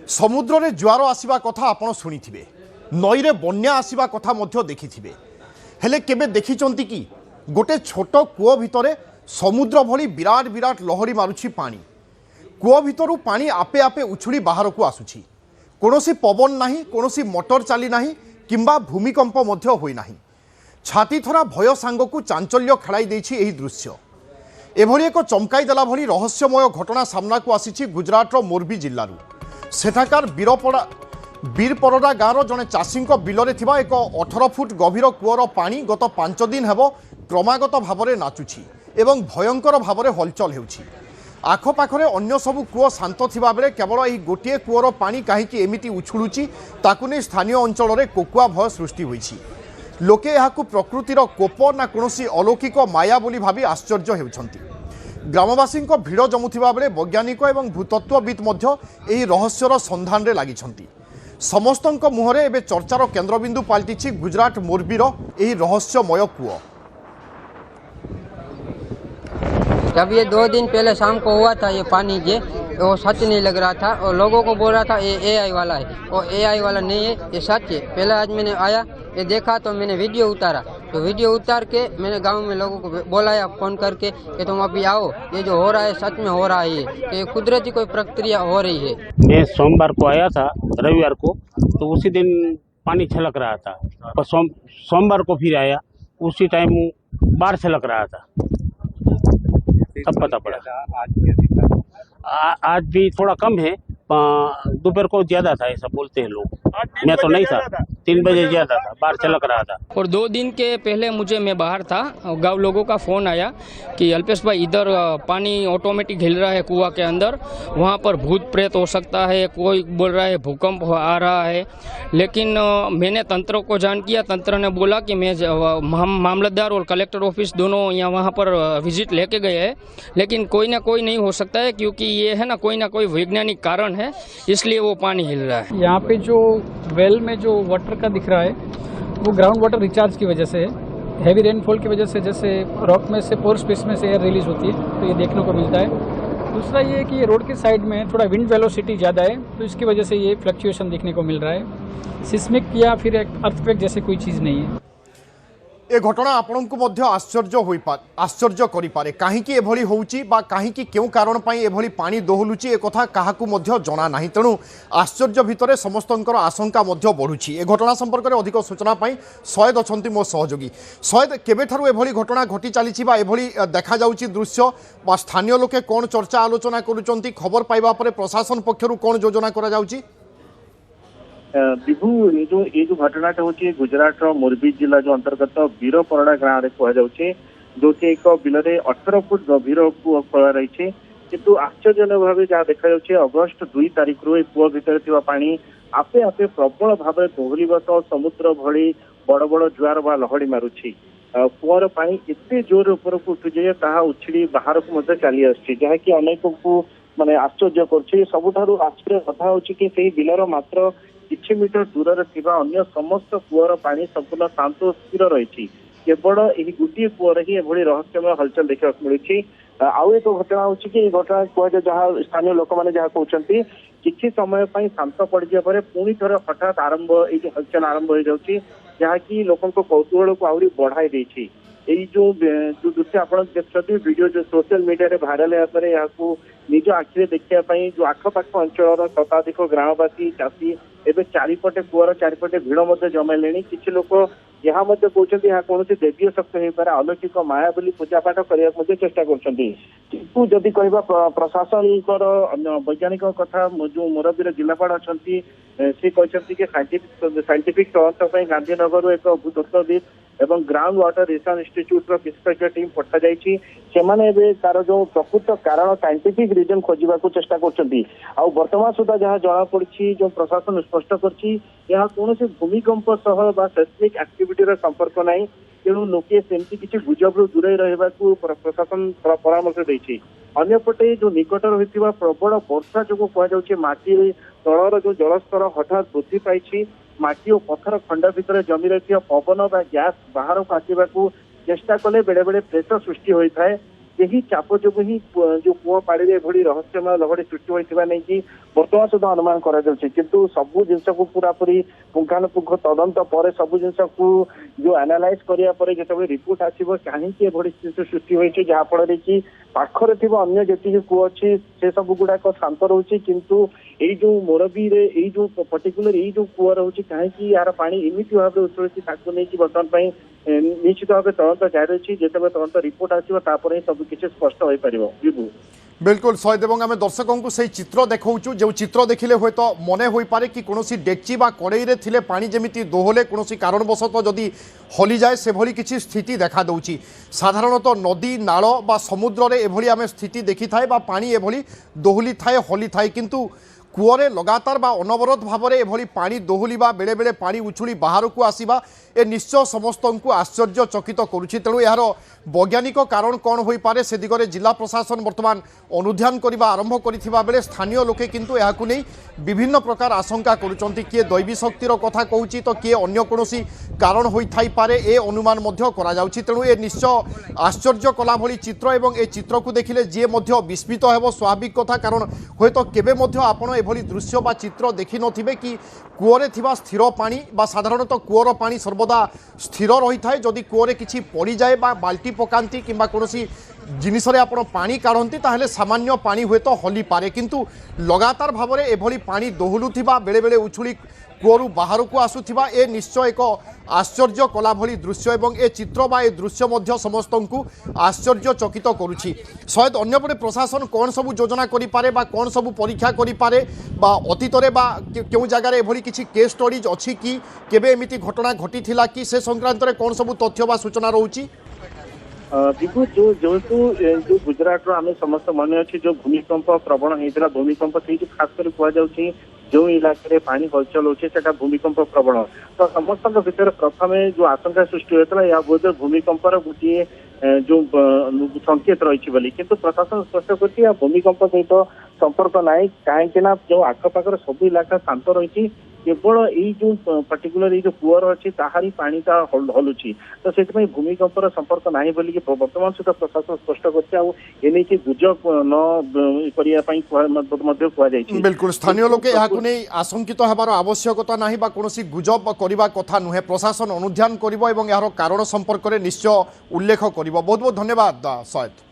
समुद्र रे ज्वार आसिबा कथा आपण शुणिथिबे, नई रे बन्या आसिबा कथा मध्य देखिथिबे, हेले केबे देखिचंती कि गोटे छोट कूओ भितरे समुद्र भली विराट विराट लहरी मारुछि पानी। कूओ भितरु पानी आपे आपे उछुड़ी बाहर को आसुछि। कोनोसी पवन नाही, कोनोसी मोटर चली नाही किंबा भूमिकंप मध्य होई नाही। छाती थरा भय सांगकु चांचल्य खेलाई देछि एही दृश्य। एभली एक चमकाई देला भली रहस्यमय घटना सामना को आसिछि गुजरातर मोरबी जिल्लारु। सेठाकार बीरपरडा गाँवर जड़े चाषी बिलरे थिबा एक 18 फुट गभीर कूअर पानी गत 5 दिन हेब क्रमागत भाव में नाचुछि एवं भयंकर भाव में हलचल हेउछि। आखपाखरे अन्य सबु कूओ शांत थिबा बेले केवल एही गोटिए कूअर पानी काहीकि एमिति उछुलुछि ताकु नै स्थानीय अंचल में कोकुआ भय सृष्टि होइछि। लोके एहाकु प्रकृतिर कोप ना कोनोसी अलौकिक माया बोली भाबी आश्चर्य हेउछन्ति। ग्रामवासी भिड़ जमुथिबा बेले वैज्ञानिक एवं भूतत्वविद मध्य एही रहस्यर सन्धान रे लागिछन्ति। समस्तंक मुहरे एबे चर्चार केन्द्रबिंदु पाल्टिछि गुजरात मोरबीर एही रहस्यमय कूओ। जब ये 2 दिन पहले शाम को हुआ था ये पानी ये वो सच नहीं लग रहा था और लोगों को बोल रहा था ये एआई वाला है और एआई वाला नहीं है, ये सच है। पहले आज मैंने आया ये देखा तो मैंने वीडियो उतारा, तो वीडियो उतार के मैंने गांव में लोगों को बोलाया फ़ोन करके कि तुम अभी आओ, ये जो हो रहा है सच में हो रहा है, ये कुदरती कोई प्रक्रिया हो रही है। मैं सोमवार को आया था, रविवार को, तो उसी दिन पानी छलक रहा था और सोमवार को फिर आया, उसी टाइम बाढ़ छलक रहा था, तब पता पड़ा। आज भी थोड़ा कम है, दोपहर को ज्यादा था ऐसा बोलते हैं लोग। मैं तो नहीं था, 3 बजे ज्यादा था, बाहर चलक रहा था। और 2 दिन के पहले मैं बाहर था, गांव लोगों का फ़ोन आया कि अल्पेश भाई इधर पानी ऑटोमेटिक हिल रहा है कुआं के अंदर, वहां पर भूत प्रेत हो सकता है, कोई बोल रहा है भूकंप आ रहा है। लेकिन मैंने तंत्र को जान किया, तंत्र ने बोला कि मैं हम मामलतदार और कलेक्टर ऑफिस दोनों यहाँ वहाँ पर विजिट लेके गए हैं, लेकिन कोई ना कोई नहीं हो सकता है क्योंकि ये है ना कोई वैज्ञानिक कारण है, इसलिए वो पानी हिल रहा है। यहाँ पे जो वेल में जो वाटर का दिख रहा है वो ग्राउंड वाटर रिचार्ज की वजह से है। हैवी रेनफॉल की वजह से जैसे रॉक में से पोर स्पेस में से एयर रिलीज होती है, तो ये देखने को मिलता है। दूसरा ये है कि ये रोड के साइड में थोड़ा विंड वेलोसिटी ज़्यादा है, तो इसकी वजह से ये फ्लक्चुएशन देखने को मिल रहा है। सिस्मिक या फिर एक अर्थक्वेक जैसे कोई चीज़ नहीं है। ए घटना आपण को मध्य आश्चर्य करि पारे। काहीकि एभली होउची बा काहीकि केउ कारण पई एभली पानी दोहलुची ए कथा काहाकू मध्य जणा नाही। तेणु आश्चर्य भितरे समस्तंकर आशंका मध्य बढ़ुची। ए घटना संपर्क में अधिक सूचना पाई शहीद अछंती मो सहयोगी। शहीद केबे ठारू एभली घटना घटी चलीची बा एभली देखा जाउची दृश्य बा स्थानीय लोके कोन चर्चा आलोचना करूचंती, खबर पाइबा परे प्रशासन पक्षरु कोन योजना करा जाउची? विभु ये जो घटनाटा हूँ गुजरात मोरबी जिला जो अंतर्गत बीरपरडा गाँव में कहुचे, जो एक बिलरे 18 फुट गभीर कूओ खोला रही है। किंतु आश्चर्यजनक भाव जहाँ देखा अगस्ट 2 तारिख रु कूओ भितर पानी आपे आपे प्रबल भाव दोहलिबा सह समुद्र भली बड़ बड़ ज्वार बा लहड़ी मारुछि। कूअर पानी एते जोर ऊपर को उठु जे ताहा उछिड़ी बाहर को मध्य चली आछि, जहाँकि अनेक को माने आश्चर्य करछि। सबुठारु आश्चर्य कथा होछि कि सेही बिलर मात्र किछि मीटर दूर थिबा अन्य समस्त कूअर पानी संपूर्ण शांत स्थिर रही। केवल यही गोटे कूअर ही एभली रहस्यमय हलचल देखा मिली। आउ एक घटना होछि कि घटना कहुए जहाँ स्थानीय लोक मैंने जहाँ कहते किछि समय शांत पड़ पर पुणी थे हठात आरंभ ये हलचल आरंभ हो जाऊँगी, जहाँकि लोकों कौतूहल को आहरी बढ़ाई देछि। जो दृश्य आप देखते वीडियो जो सोशल मीडिया रे भाइराल होगा यहाँ निज आखिरे देखा जो आखपाख अंचल शताधिक ग्रामवासी चाषी एवं चारिपटे कूअर चारिपटे भिड़ जमाइले। किसी लोक यहाँ कहते यहाँ कौन देवीय शक्ति हो पारे, अलौकिक माया बोली पूजापाठ करने चेष्टा करूँ। जदि कह प्रशासन वैज्ञानिक कथा जो मोरबीर जिलापाल अच्छा सी कहते कि साइंटिफिक तदंत गांधीनगर एक भूतत्वविद एवं ग्राउंड वाटर रिसर्च इंस्टीट्यूट विशेषज्ञ टीम पठा जाइए। से तार जो प्रकृत कारण साइंटिफिक रिजन खोजा चेष्टा कर वर्तमान सुधा जहाँ जना पड़ी जो प्रशासन स्पष्ट कर कौन भूमिकंप सेस्मिक एक्टिविटी संपर्क ना, तेणु लोके सेमती किसी गुजबरू दूरे रहा प्रशासन परामर्श देछि। अन्यपटे जो निकटर होता प्रबल वर्षा जो कहुचे माटी तलर जो जलस्तर हठात वृद्धि पाई, माटी और पत्थर खंड भितर जमी रही पवन बा गैस बाहर को आसवाक चेष्टा कले बेले बेले प्रेशर सृष्टि होता है। यही चाप जो ही जो कूଅ पाड़ी एभली रहस्यमय लहड़ी सृष्टि होता नहीं कि बर्तमान सुधा अनुमान करा किंतु सबू जिनस को पूरा पूरी पुंखानुपुंख तदंत पर सबू जिनस को जो एनालाइज करिया परे जेतबे रिपोर्ट आसीबो कहीं एभली स्थिति सृष्टि होइछि जहा फल कि पाखरे थिबा अन्य जेति कूଅ अछि से सब गुड़ाक शांत रोचे किंतु एई जो मोरबी रे एई जो पर्टिकुलर एई जो कूଅ रोचे कहीं यार पानी एमिति भाव उछुलछि ताको नै कि वर्तमान पई निश्चित भाव तदंत जारी अछि जेतबे तदंत रिपोर्ट आसीबो तापर सब किछि स्पष्ट होई परिबो बिबु बिल्कुल सहित एवं आम दर्शकों को सही चित्र देखाऊँ जो चित्र देखिले हूँ तो मन हो पारे कि कौन डेक्ची बा कड़ई थिले पानी जमी दोहले कौन कारणवशत जदि हली जाए से भली किसी स्थिति देखा दूची साधारणतः नदी नाल बा समुद्र रे एभली आम स्थिति देखी थाए बा पानी एभली दोहली थाए हली थाए किंतु कूअरे लगातार बा अनवरत भाव में एभली पानी दोहलिबा बेले बेले पानी उछुली बाहर को आसीबा ए निश्चय समस्त को आश्चर्यचकित करुछि तेणु यार वैज्ञानिक कारण कौन हो पारे से दिगरे जिला प्रशासन वर्तमान अनुध्यान करने आरंभ करथिबा बेले स्थानीय लोके किंतु याकु नै विभिन्न प्रकार आशंका करुचंती किए दैवी शक्तिर कथा कहूची तो किए अन्य कोनोसी कारण होई थाई पारे ए अनुमान मध्य करा जाउछि तेणु ए निश्चय आश्चर्य कला भली चित्र एवं ए चित्र को देखिले जे मध्य विस्मित हेबो स्वाभाविक कथा कारण होयतो केबे मध्य आपण एभली दृश्य बा चित्र देखि नथिबे कि कूअरे थिबा स्थिर पानी बा साधारणतः कूअर पानी सर्वदा स्थिर रही थाए जदि कूअरे किछि पड़ी जाए बा बाल्टी पकांती किंबा कोनोसी जिनिस रे आपण पानी काढंती ताहेले सामान्य पानी हुए तो हली पारे किंतु लगातार भाव में एभली पानी दोहलुथिबा बेले बेले उछुली कूअरु बाहर को आसुथिबा ए निश्चय एक आश्चर्य कला भली दृश्य एवं ए चित्र बा ए दृश्य मध्य समस्त को आश्चर्यचकित करुछि शायद अन्यपटे प्रशासन कौन सब योजना करि पारे बा कौन सब परीक्षा करि पारे बा अतीत रे बा केउ जगह रे एभली किछि केस स्टडीज अछि कि केबे एमिति घटना घटिथिला कि से संक्रांत रे कौन सब तथ्य बा सूचना रहउछि विभु जो जो गुजरात आम समस्त मन अच्छे जो भूमिकंप प्रवण होता भूमिकंप से खास कर कहुच्छी जो इलाके में पानी हलचल होता भूमिकंप प्रवण तो समस्त भर प्रथम जो आशंका सृष्टि होता है या बोध भूमिकंपर गोटे जो संकेत रही किंतु प्रशासन स्पष्ट कर भूमिकंप सहित संपर्क ना कहीं जो आखपाखर सब इलाका शांत रही केवल यही जो पर्टिकुलर जो कूअर अच्छी ताहारी पानी हलुची तो से भूमिकंपर संपर्क ना बोलिकी वर्तमान सुधा प्रशासन स्पष्ट कर गुजब न करने बिल्कुल स्थानीय लोके आशंकित हबार आवश्यकता ना बा कोनोसी गुजब करबा कथा नुहे प्रशासन अनुध्यान करिवो एवं यार कारण संपर्क में निश्चय उल्लेख करिवो बहुत बहुत धन्यवाद सैयद।